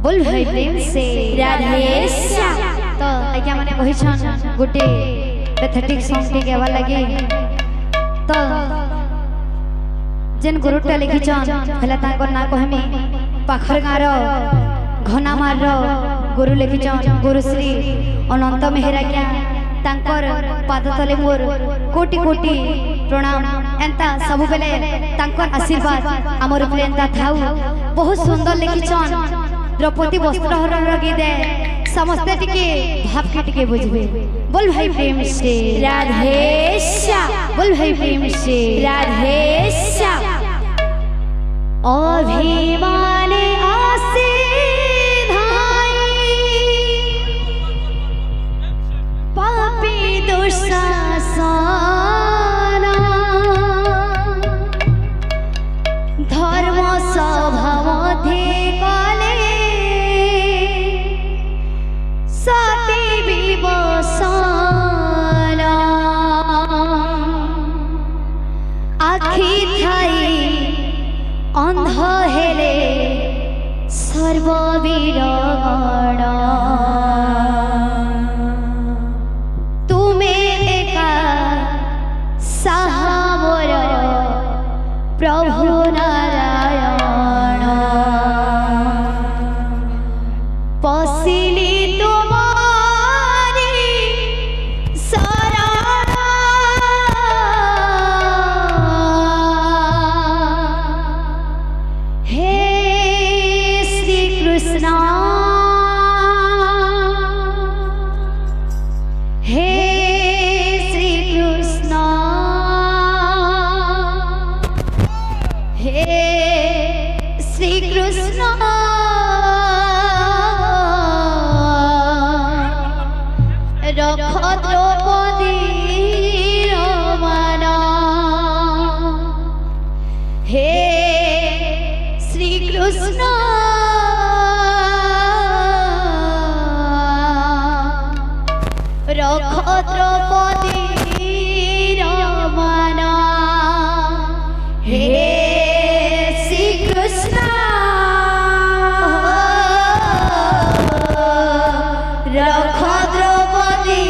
बोल भाई प्रेम से राधे श्याम। तो आज्ञा माने कहिछन गुटे पैथेटिक सॉन्ग टी गावा लगे तो जेन गुरुटा लिखिछन पहला तांकर ना कहमी पाखर गार घनामार गुरु लिखिछन गुरुश्री अनंत मेहराज्ञा तांकर पाद तले मोर कोटि कोटि प्रणाम एंता सब बेले तांकर आशीर्वाद हमर उपरे एंता थाउ। बहुत सुंदर लिखिछन द्रौपदी वस्त्रहरण लगे दे समस्ते टिके भाव के टिके बुझबे। बोल भाई प्रेम से राधे श्याम। बोल भाई प्रेम से राधे श्याम। अभिमाने आसे धाई पापी दुशासना धर्म स्वभाव कले सती विवसना आखि थाई अंध हेले सर्ववीरगण तुमे एका साहावर प्रभु नारायण पसिली तुम्हारी शरण हे श्री कृष्ण हे श्री कृष्ण हे श्री कृष्ण रख द्रौपदी रमण हे श्री कृष्ण रख द्रौपदी रमण हे श्री कृष्ण रख द्रौपदी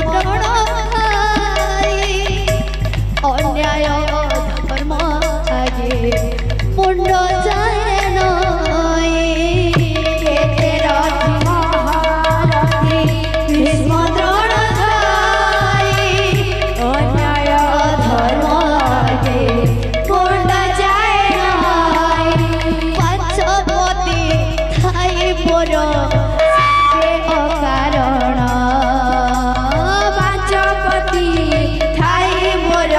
মরণ খাই অন্যায় ধর্ম আগে মুন্ড যায় নয় এতে রথি মহারথি ভীষ্ম দ্রোণ খাই অন্যায় ধর্ম আগে মুন্ড যায় নয় পাঞ্চপতি থাই পর সে অকারণ পাঞ্চপতি ঠাই মোর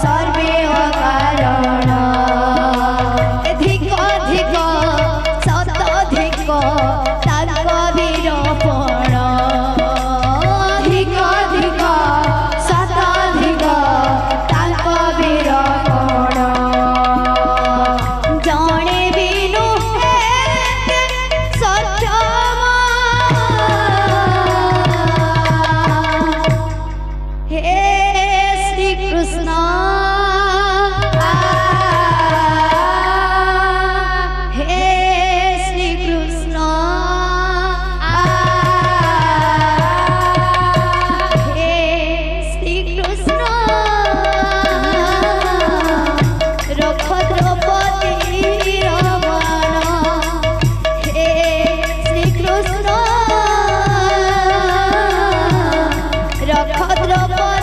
সর্বে অকারণ ধিক ধিক শতধিক তাঙ্ক বীরপণ ধিক ধিক শতধিক তাঙ্ক বীরপণ জଣେ ବିନୁ ସତ୍ୟମା हे श्री कृष्ण हे श्री कृष्ण हे श्री कृष्ण रख द्रौपदी रमण हे श्री कृष्ण रख द्रौपदी